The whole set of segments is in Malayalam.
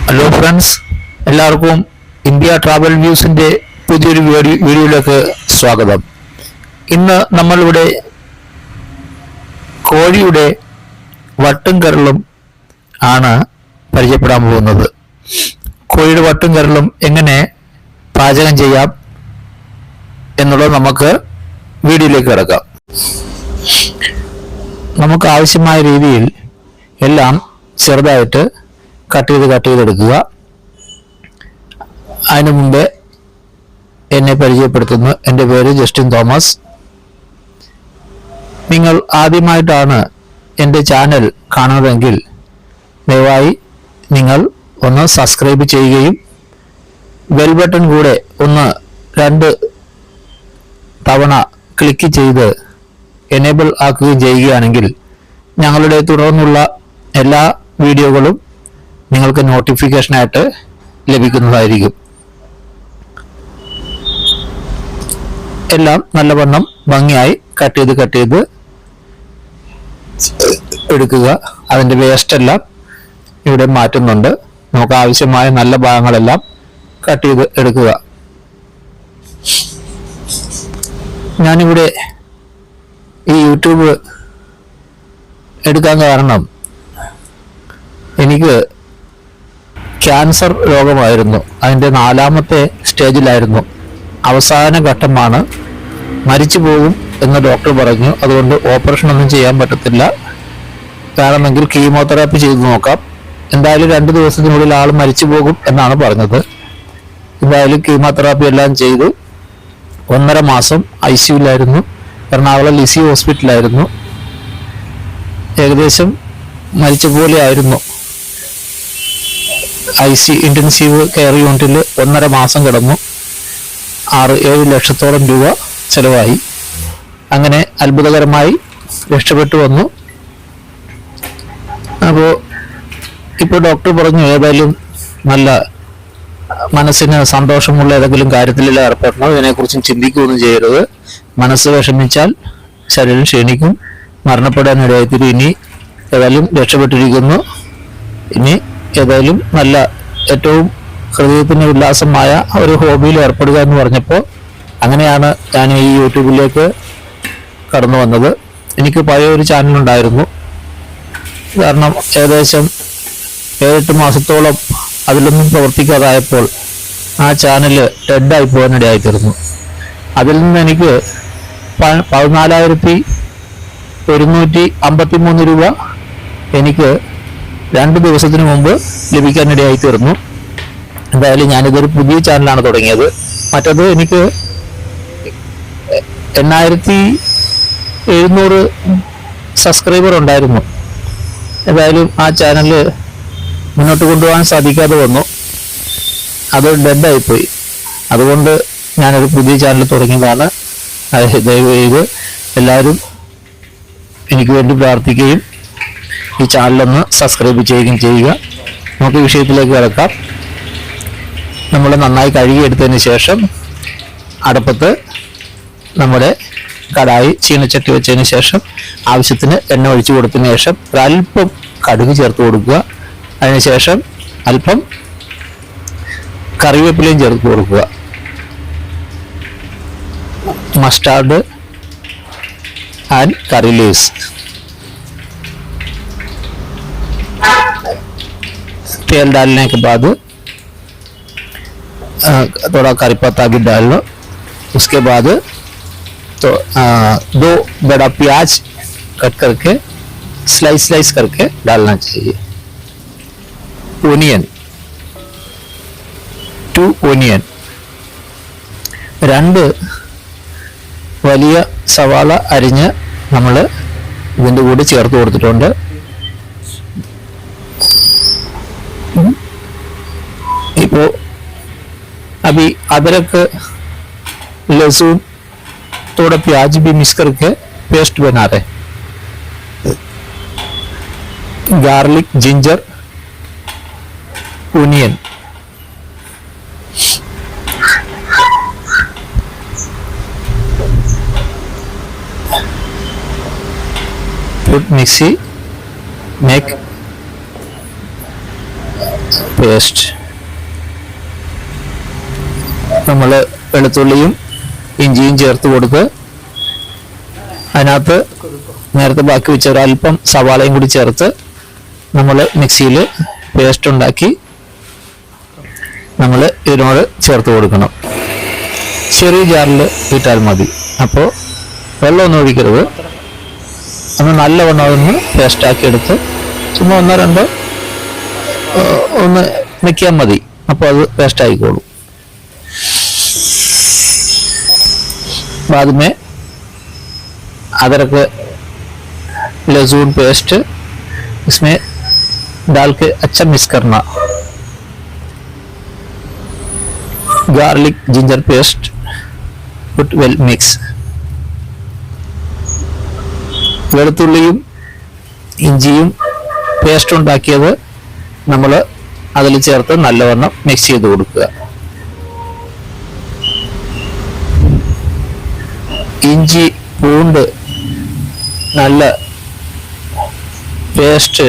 ഹലോ ഫ്രണ്ട്സ്, എല്ലാവർക്കും ഇന്ത്യ ട്രാവൽ വ്യൂസിൻ്റെ പുതിയൊരു വീഡിയോയിലേക്ക് സ്വാഗതം. ഇന്ന് നമ്മളിവിടെ കോഴിയുടെ വട്ടും കരളും ആണ് പരിചയപ്പെടാൻ പോകുന്നത്. കോഴിയുടെ വട്ടും കരളും എങ്ങനെ പാചകം ചെയ്യാം എന്നുള്ളത് നമുക്ക് വീഡിയോയിലേക്ക് കിടക്കാം. നമുക്ക് ആവശ്യമായ രീതിയിൽ എല്ലാം ചെറുതായിട്ട് കട്ട് ചെയ്തെടുക്കുക. അതിനു മുമ്പേ എന്നെ പരിചയപ്പെടുത്തുന്നു. എൻ്റെ പേര് ജസ്റ്റിൻ തോമസ്. നിങ്ങൾ ആദ്യമായിട്ടാണ് എൻ്റെ ചാനൽ കാണുന്നതെങ്കിൽ ദയവായി നിങ്ങൾ ഒന്ന് സബ്സ്ക്രൈബ് ചെയ്യുകയും ബെൽ ബട്ടൺ കൂടെ ഒന്ന് 2 തവണ ക്ലിക്ക് ചെയ്ത് എനേബിൾ ആക്കുകയും ചെയ്യുകയാണെങ്കിൽ ഞങ്ങളുടെ തുടർന്നുള്ള എല്ലാ വീഡിയോകളും നിങ്ങൾക്ക് നോട്ടിഫിക്കേഷനായിട്ട് ലഭിക്കുന്നതായിരിക്കും. എല്ലാം നല്ലവണ്ണം ഭംഗിയായി കട്ട് ചെയ്ത് എടുക്കുക. അതിൻ്റെ വേസ്റ്റ് എല്ലാം ഇവിടെ മാറ്റുന്നുണ്ട്. നമുക്ക് ആവശ്യമായ നല്ല ഭാഗങ്ങളെല്ലാം കട്ട് ചെയ്ത് എടുക്കുക. ഞാനിവിടെ ഈ യൂട്യൂബ് എടുക്കാൻ കാരണം എനിക്ക് ക്യാൻസർ രോഗമായിരുന്നു. അതിൻ്റെ 4ാമത്തെ സ്റ്റേജിലായിരുന്നു. അവസാന ഘട്ടമാണ്. മരിച്ചു പോകും എന്ന് ഡോക്ടർ പറഞ്ഞു. അതുകൊണ്ട് ഓപ്പറേഷൻ ഒന്നും ചെയ്യാൻ പറ്റത്തില്ല. വേണമെങ്കിൽ കീമോതെറാപ്പി ചെയ്ത് നോക്കാം. എന്തായാലും 2 ദിവസത്തിനുള്ളിൽ ആൾ മരിച്ചു പോകും എന്നാണ് പറഞ്ഞത്. എന്തായാലും കീമോതെറാപ്പി എല്ലാം ചെയ്തു 1.5 മാസം ICUലായിരുന്നു. എറണാകുളം ലിസി ഹോസ്പിറ്റലായിരുന്നു. ഏകദേശം മരിച്ച പോലെ ആയിരുന്നു. ഇന്റൻസീവ് കെയർ യൂണിറ്റിൽ 1.5 മാസം കിടന്നു. 6-7 ലക്ഷത്തോളം രൂപ ചെലവായി. അങ്ങനെ അത്ഭുതകരമായി രക്ഷപ്പെട്ടു വന്നു. ഇപ്പോൾ ഡോക്ടർ പറഞ്ഞു, ഏതായാലും നല്ല മനസ്സിന് സന്തോഷമുള്ള ഏതെങ്കിലും കാര്യത്തിലെല്ലാം ഏർപ്പെടണം. ഇതിനെക്കുറിച്ചും ചിന്തിക്കുകയൊന്നും ചെയ്യരുത്. മനസ്സ് വിഷമിച്ചാൽ ശരീരം ക്ഷീണിക്കും, മരണപ്പെടാനിടയായിത്തീരും. ഇനി ഏതായാലും രക്ഷപ്പെട്ടിരിക്കുന്നു. ഇനി ഏതായാലും നല്ല ഏറ്റവും ഹൃദയത്തിന് ഉല്ലാസമായ ഒരു ഹോബിയിൽ ഏർപ്പെടുക എന്ന് പറഞ്ഞപ്പോൾ അങ്ങനെയാണ് ഞാൻ ഈ യൂട്യൂബിലേക്ക് കടന്നു വന്നത്. എനിക്ക് പഴയ ഒരു ചാനലുണ്ടായിരുന്നു. കാരണം ഏകദേശം 7-8 മാസത്തോളം അതിലൊന്നും പ്രവർത്തിക്കാതായപ്പോൾ ആ ചാനല് ഡെഡായി പോകാനിടയായിത്തീർന്നു. അതിൽ നിന്ന് എനിക്ക് 14,153 രൂപ എനിക്ക് 2 ദിവസത്തിന് മുമ്പ് ലഭിക്കാനിടയായി തീർന്നു. എന്തായാലും ഞാനിതൊരു പുതിയ ചാനലാണ് തുടങ്ങിയത്. മറ്റത് എനിക്ക് 8,700 സബ്സ്ക്രൈബർ ഉണ്ടായിരുന്നു. എന്തായാലും ആ ചാനൽ മുന്നോട്ട് കൊണ്ടുപോകാൻ സാധിക്കാതെ വന്നു. അത് ഡെഡായിപ്പോയി. അതുകൊണ്ട് ഞാനൊരു പുതിയ ചാനൽ തുടങ്ങിയതാണ്. ദയവ് ചെയ്ത് എല്ലാവരും എനിക്ക് വേണ്ടി പ്രാർത്ഥിക്കുകയും ഈ ചാനലൊന്ന് സബ്സ്ക്രൈബ് ചെയ്യുകയും ചെയ്യുക. നമുക്ക് വിഷയത്തിലേക്ക് കിടക്കാം. നമ്മൾ നന്നായി കഴുകിയെടുത്തതിന് ശേഷം അടുപ്പത്ത് നമ്മുടെ കടായി ചീനച്ചട്ടി വെച്ചതിന് ശേഷം ആവശ്യത്തിന് എണ്ണ ഒഴിച്ചു കൊടുത്തതിന് ശേഷം ഒരല്പം കടുക് ചേർത്ത് കൊടുക്കുക. അതിനുശേഷം അല്പം കറിവേപ്പിലയും ചേർത്ത് കൊടുക്കുക. Mustard and curry leaves. तेल डालने के बाद थोड़ा करी पत्ता भी डाल लो. उसके बाद तो 2 बड़ा प्याज कट करके स्लाइस करके डालना चाहिए. Onion 2 onion. 2 വലിയ സവാള അരിഞ്ഞ് നമ്മൾ ഇതിൻ്റെ കൂടെ ചേർത്ത് കൊടുത്തിട്ടുണ്ട്. ഇപ്പോൾ अभी अदरक लहसुन थोड़ा प्याज भी मिक्स करके पेस्ट बना रहे. Garlic ginger onion put mixie make paste. നമ്മൾ വെളുത്തുള്ളിയും ഇഞ്ചിയും ചേർത്ത് കൊടുത്ത് അതിനകത്ത് നേരത്തെ ബാക്കി വെച്ച ഒരല്പം സവാളയും കൂടി ചേർത്ത് നമ്മൾ മിക്സിയിൽ പേസ്റ്റ് ഉണ്ടാക്കി നമ്മൾ ഇതിനോട് ചേർത്ത് കൊടുക്കണം. ചെറിയ ജാറിൽ ഇട്ടാൽ മതി. അപ്പോൾ വെള്ളമൊന്നും ഒഴിക്കരുത്. ഒന്ന് നല്ലവണ്ണം അതൊന്ന് പേസ്റ്റാക്കി എടുത്ത് ചുമ്മാ ഒന്നോ രണ്ടോ ഒന്ന് നിൽക്കാൻ മതി. അപ്പോൾ അത് പേസ്റ്റ് ആയിക്കോളും. बाद में अदरक लहसुन पेस्ट इसमें डाल के अच्छा मिक्स करना. Garlic ginger paste put well mix. വെളുത്തുള്ളിയും ഇഞ്ചിയും പേസ്റ്റ് ഉണ്ടാക്കിയത് നമ്മൾ അതിൽ ചേർത്ത് നല്ലവണ്ണം മിക്സ് ചെയ്ത് കൊടുക്കുക. ഇഞ്ചി പൂണ്ട് നല്ല പേസ്റ്റ്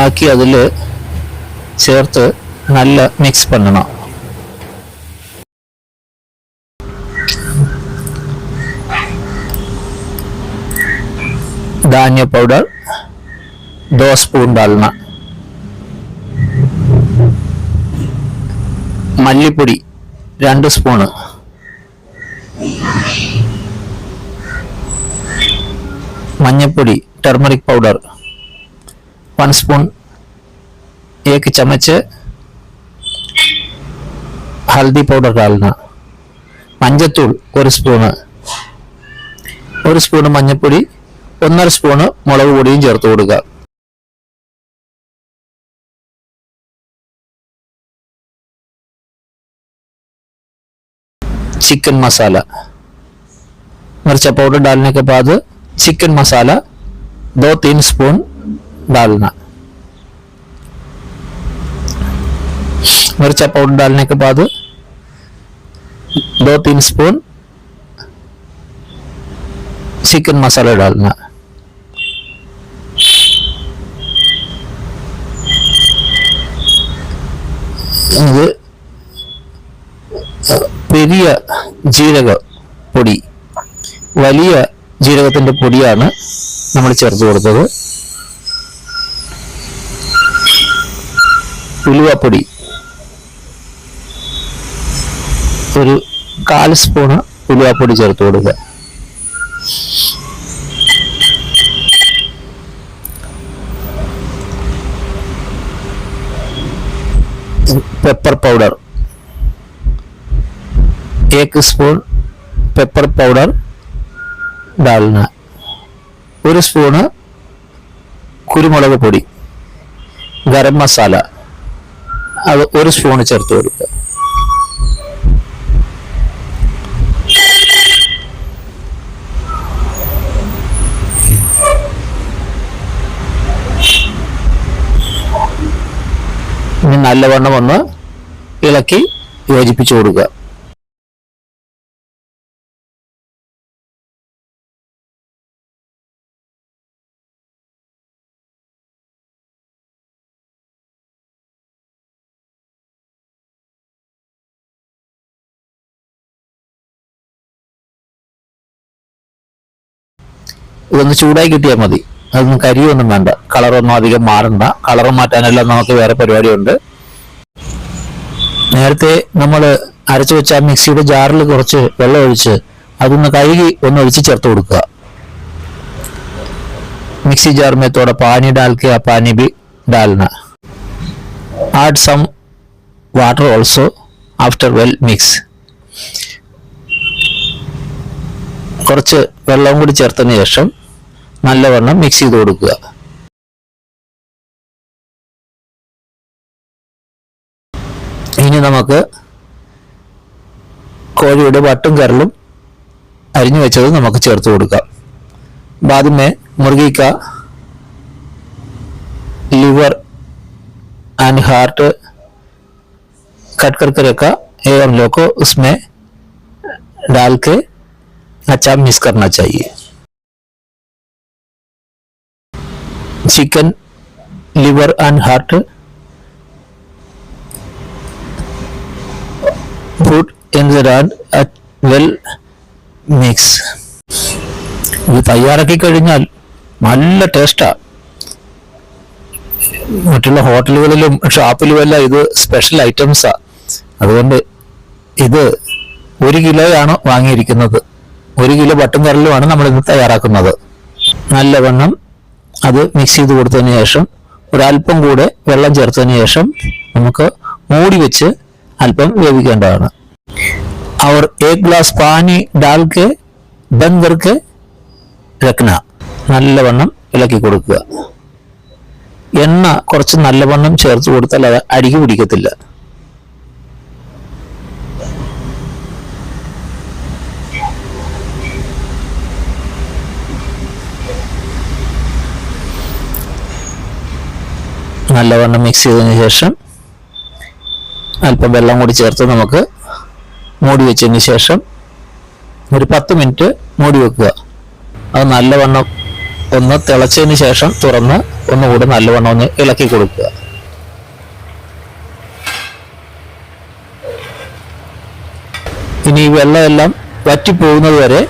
ആക്കി അതിൽ ചേർത്ത് നല്ല മിക്സ് பண்ணணும். धान्य पाउडर 2 स्पून डालना. മല്ലിപ്പൊടി 2 സ്പൂണ്. മഞ്ഞൾപ്പൊടി टर्मरिक पाउडर 1 स्पून. 1 चम्मच हल्दी पाउडर डालना. മഞ്ഞൾത്തൂൾ 1 സ്പൂണ്. 1 സ്പൂണ് മഞ്ഞൾപ്പൊടി 1.5 സ്പൂണ് മുളക് പൊടിയും ചേർത്ത് കൊടുക്കുക. चिकन मसाला मिर्चा पाउडर डालने के बाद चिकन मसाला 2-3 स्पून डालना. मिर्चा पाउडर डालने के बाद 2-3 स्पून चिकन मसाला डालना. ഇത് പെരിയ ജീരക പൊടി, വലിയ ജീരകത്തിന്റെ പൊടിയാണ് നമ്മൾ ചേർത്ത് കൊടുത്തത്. ഉലുവപ്പൊടി 1/4 സ്പൂണ് ഉലുവപ്പൊടി ചേർത്ത് കൊടുക്കുക. Pepper powder 1 spoon pepper powder डालना. 1 स्पून കുരുമുളക് പൊടി, ഗരം മസാല അത് 1 സ്പൂൺ ചേർത്ത് കൊടുക്കുക. ഇനി നല്ലവണ്ണം ഒന്ന് ഇളക്കി യോജിപ്പിച്ചു കൊടുക്കുക. ഇതൊന്ന് ചൂടായി കിട്ടിയാൽ മതി. അതൊന്നും കരിയൊന്നും വേണ്ട. കളറൊന്നും അധികം മാറണ്ട. കളർ മാറ്റാനെല്ലാം നമുക്ക് വേറെ പരിപാടിയുണ്ട്. നേരത്തെ നമ്മൾ അരച്ചു വെച്ച മിക്സിയുടെ ജാറിൽ കുറച്ച് വെള്ളം ഒഴിച്ച് അതൊന്ന് കഴുകി ഒന്ന് ഒഴിച്ച് ചേർത്ത് കൊടുക്കുക. मिक्सी जार में थोड़ा पानी डाल के पानी भी डालना. Add some water also after well mix. കുറച്ച് വെള്ളം കൂടി ചേർത്തതിന് ശേഷം നല്ലവണ്ണം മിക്സ് ചെയ്ത് കൊടുക്കുക. ഇനി നമുക്ക് കോഴിയുടെ വട്ടും കരളും അരിഞ്ഞു വെച്ചത് നമുക്ക് ചേർത്ത് കൊടുക്കാം. बाद में मुर्गी का लीवर एंड हार्ट कट करके रखा है हम लोग को उसमें डाल के अच्छा मिक्स करना चाहिए. chicken, liver and heart. Put in the pan at well mix. ഇത് തയ്യാറാക്കി കഴിഞ്ഞാൽ നല്ല ടേസ്റ്റാണ്. മറ്റുള്ള ഹോട്ടലുകളിലും ഷാപ്പിലുമെല്ലാം ഇത് സ്പെഷ്യൽ ഐറ്റംസാണ്. അതുകൊണ്ട് ഇത് 1 കിലോയാണ് വാങ്ങിയിരിക്കുന്നത്. 1 കിലോ ബട്ടൻ കറിലുമാണ് നമ്മൾ ഇന്ന് തയ്യാറാക്കുന്നത്. നല്ലവണ്ണം അത് മിക്സ് ചെയ്ത് കൊടുത്തതിന് ശേഷം ഒരല്പം കൂടെ വെള്ളം ചേർത്തതിന് ശേഷം നമുക്ക് മൂടി വെച്ച് അല്പം വേവിക്കേണ്ടതാണ്. और 1 ഗ്ലാസ് പാനി डाल के बंद करके रखना. നല്ലവണ്ണം ഇളക്കി കൊടുക്കുക. എണ്ണ കുറച്ച് നല്ലവണ്ണം ചേർത്ത് കൊടുത്താൽ അത് അടിക്ക് പിടിക്കത്തില്ല. നല്ലവണ്ണം മിക്സ് ചെയ്തതിന് ശേഷം അല്പം വെള്ളം കൂടി ചേർത്ത് നമുക്ക് മൂടി വെച്ചതിന് ശേഷം ഒരു 10 മിനിറ്റ് മൂടി വെക്കുക. അത് നല്ലവണ്ണം ഒന്ന് തിളച്ചതിന് ശേഷം തുറന്ന് ഒന്നുകൂടെ നല്ലവണ്ണം ഒന്ന് ഇളക്കി കൊടുക്കുക. ഇനി ഈ വെള്ളമെല്ലാം വറ്റിപ്പോകുന്നത് വരെ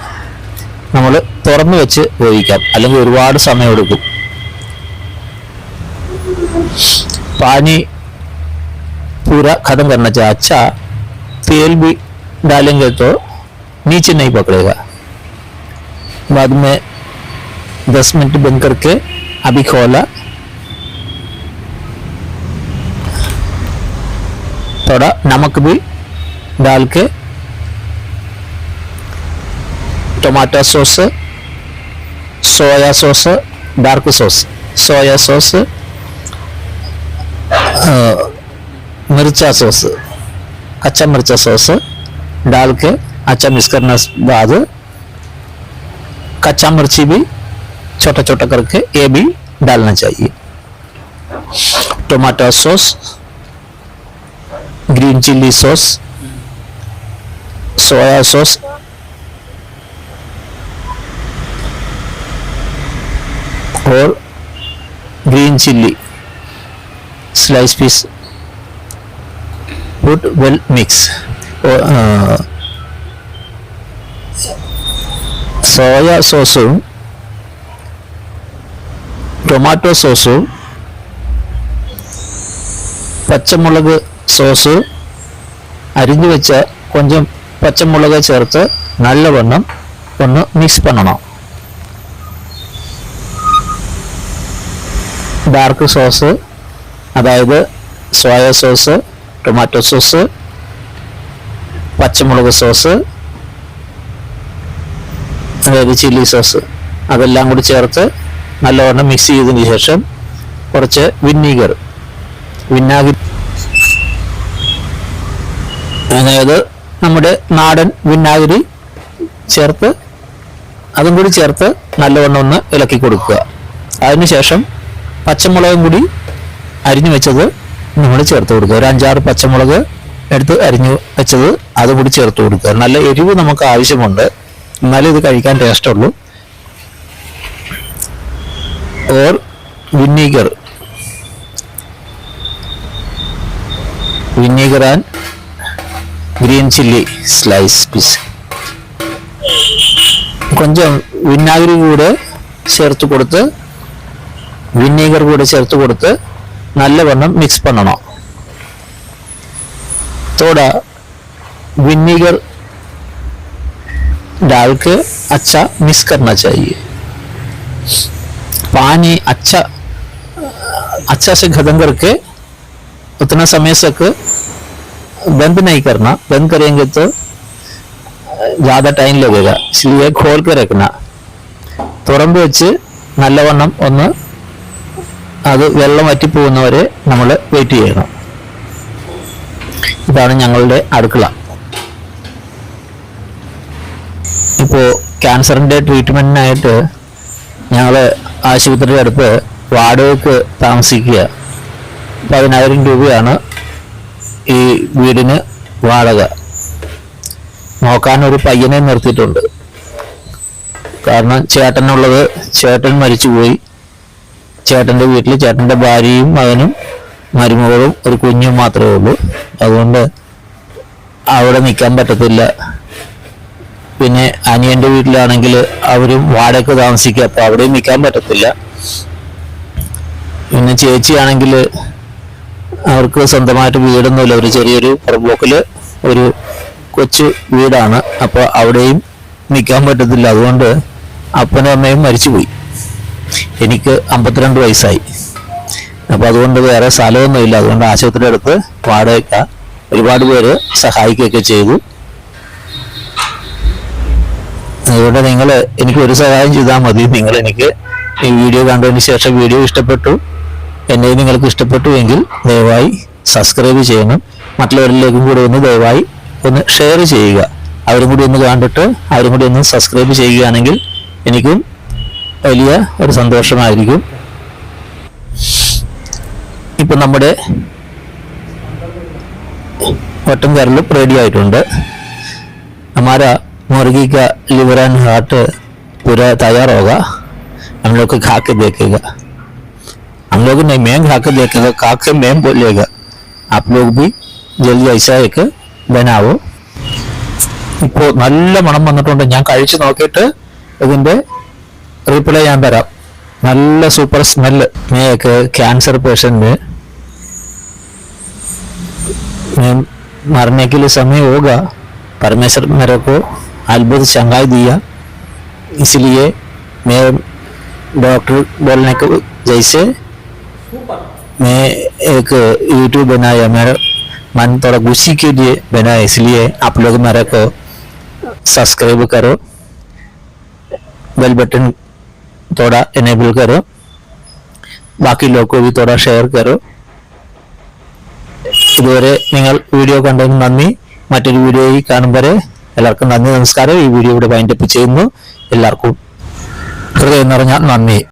നമ്മൾ തുറന്നു വെച്ച് വേവിക്കാം, അല്ലെങ്കിൽ ഒരുപാട് സമയം എടുക്കും. पानी पूरा खत्म करना चाहिए. अच्छा तेल भी डालेंगे तो नीचे नहीं पकड़ेगा. बाद में 10 मिनट बंद करके अभी खोला, थोड़ा नमक भी डाल के tomato sauce, soya sauce, dark sauce, soya sauce, मिर्चा सॉस, अच्छा मिर्चा सॉस डाल के अच्छा मिक्स करने बाद कच्चा मिर्ची भी छोटा छोटा करके ये भी डालना चाहिए. Tomato sauce, green chilli sauce, soya sauce, और green chilli slice piece. Put well mix. Soya സോസും ടൊമാറ്റോ സോസും പച്ചമുളക് സോസ് അരിഞ്ഞു വെച്ച കൊഞ്ചം പച്ചമുളക് ചേർത്ത് നല്ലവണ്ണം ഒന്ന് മിക്സ് പണണം. ഡാർക്ക് സോസ്, അതായത് സോയ സോസ്, ടൊമാറ്റോ സോസ്, പച്ചമുളക് സോസ്, അതായത് ചില്ലി സോസ്, അതെല്ലാം കൂടി ചേർത്ത് നല്ലവണ്ണം മിക്സ് ചെയ്തതിന് ശേഷം കുറച്ച് വിനാഗിരി, അതായത് നമ്മുടെ നാടൻ വിനാഗിരി ചേർത്ത് അതും കൂടി ചേർത്ത് നല്ലവണ്ണം ഒന്ന് ഇളക്കി കൊടുക്കുക. അതിനുശേഷം പച്ചമുളകും കൂടി അരിഞ്ഞു വെച്ചത് നമ്മൾ ചേർത്ത് കൊടുക്കുക. ഒരു 5-6 പച്ചമുളക് എടുത്ത് അരിഞ്ഞു വെച്ചത് അതും കൂടി ചേർത്ത് കൊടുക്കുക. നല്ല എരിവ് നമുക്ക് ആവശ്യമുണ്ട്, എന്നാലും ഇത് കഴിക്കാൻ ടേസ്റ്റ് ഉള്ളൂ. और vinegar and green chilli slice piece. കൊഞ്ചം വിനാഗിരി കൂടെ ചേർത്ത് കൊടുത്ത് വിനീഗർ കൂടെ ചേർത്ത് കൊടുത്ത് നല്ലവണ്ണം മിക്സ് പണണം. थोड़ा विनेगर डाल के अच्छा मिक्स करना चाहिए. पानी अच्छा से खत्म करके उतना समय तक बंद नहीं करना. बंद करेंगे तो ज़्यादा टाइम लगेगा, इसलिए खोल के रखना. തുറന്ന് വെച്ച് നല്ലവണ്ണം ഒന്ന് അത് വെള്ളം വറ്റിപ്പോകുന്നവരെ നമ്മൾ വെയിറ്റ് ചെയ്യണം. ഇതാണ് ഞങ്ങളുടെ അടുക്കള. ഇപ്പോൾ ക്യാൻസറിൻ്റെ ട്രീറ്റ്മെൻറ്റിനായിട്ട് ഞങ്ങൾ ആശുപത്രിയുടെ അടുത്ത് വാടകയ്ക്ക് താമസിക്കുക. 10,000 രൂപയാണ് ഈ വീടിന് വാടക. നോക്കാനൊരു പയ്യനെ നിർത്തിയിട്ടുണ്ട്. കാരണം ചേട്ടൻ മരിച്ചുപോയി. ചേട്ടൻ്റെ വീട്ടിൽ ചേട്ടൻ്റെ ഭാര്യയും മകനും മരുമകളും ഒരു കുഞ്ഞും മാത്രമേ ഉള്ളൂ. അതുകൊണ്ട് അവിടെ നിൽക്കാൻ പറ്റത്തില്ല. പിന്നെ അനിയൻ്റെ വീട്ടിലാണെങ്കിൽ അവരും വാടക താമസിക്കുക, അപ്പോൾ അവിടെയും നിൽക്കാൻ പറ്റത്തില്ല. പിന്നെ ചേച്ചിയാണെങ്കിൽ അവർക്ക് സ്വന്തമായിട്ട് വീടൊന്നുമില്ല, ഒരു ചെറിയൊരു പുറമ്പോക്കിൽ ഒരു കൊച്ചു വീടാണ്, അപ്പോൾ അവിടെയും നിൽക്കാൻ പറ്റത്തില്ല. അതുകൊണ്ട് അപ്പനും അമ്മയും മരിച്ചുപോയി. എനിക്ക് 52 വയസ്സായി. അപ്പോൾ അതുകൊണ്ട് വേറെ സ്ഥലമൊന്നുമില്ല. അതുകൊണ്ട് ആശുപത്രി അടുത്ത് വാടക ഒരുപാട് പേര് സഹായിക്കുകയൊക്കെ ചെയ്തു. അതുകൊണ്ട് നിങ്ങൾ എനിക്ക് ഒരു സഹായം ചെയ്താൽ മതി. നിങ്ങൾ എനിക്ക് ഈ വീഡിയോ കണ്ടതിന് ശേഷം വീഡിയോ ഇഷ്ടപ്പെട്ടു, എന്നെ നിങ്ങൾക്ക് ഇഷ്ടപ്പെട്ടു എങ്കിൽ ദയവായി സബ്സ്ക്രൈബ് ചെയ്യണം. മറ്റുള്ളവരിലേക്കും കൂടി ഒന്ന് ദയവായി ഒന്ന് ഷെയർ ചെയ്യുക. അവരും കൂടി ഒന്ന് കണ്ടിട്ട് അവരും കൂടി ഒന്ന് സബ്സ്ക്രൈബ് ചെയ്യുകയാണെങ്കിൽ എനിക്കും വലിയ ഒരു സന്തോഷമായിരിക്കും. ഇപ്പം നമ്മുടെ मटन करी रेडी आइटुंड। हमारा मुर्गी का लिवर एंड हार्ट पूरा तैयार होगा, हम लोग को खा के देखेगा। हम लोग नहीं, मैं खा के देखेगा, खा के मैं बोलेगा। आप लोग भी जल्दी ऐसा एक बनाओ। ഇപ്പോൾ നല്ല മണം വന്നിട്ടുണ്ട്, ഞാൻ കഴിച്ചു നോക്കിയിട്ട് ഇതിന്റെ റിപ്ലൈ ഞാൻ തരാം। നല്ല സൂപ്പർ സ്മെല്ല്। मैं एक कैंसर पेशेंट में मैं मरने के लिए समय होगा, परमेश्वर मेरे को अद्भुत चंगाई दिया, इसलिए मैं डॉक्टर बोलने को जैसे मैं एक यूट्यूब बनाया, मेरा मन थोड़ा खुशी के लिए बनाया, इसलिए आप लोग मेरे को सब्सक्राइब करो, बेल बटन थोड़ा एनेबल करो, बाकी लोग को भी थोड़ा शेयर करो। ഇതുവരെ നിങ്ങൾ വീഡിയോ കണ്ടതിന് നന്ദി. മറ്റൊരു വീഡിയോയിൽ കാണും വരെ എല്ലാവർക്കും നന്ദി, നമസ്കാരം. ഈ വീഡിയോ ഇവിടെ വൈൻഡപ്പ് ചെയ്യുന്നു. എല്ലാവർക്കും ഹൃദയം നിറഞ്ഞ നന്ദി.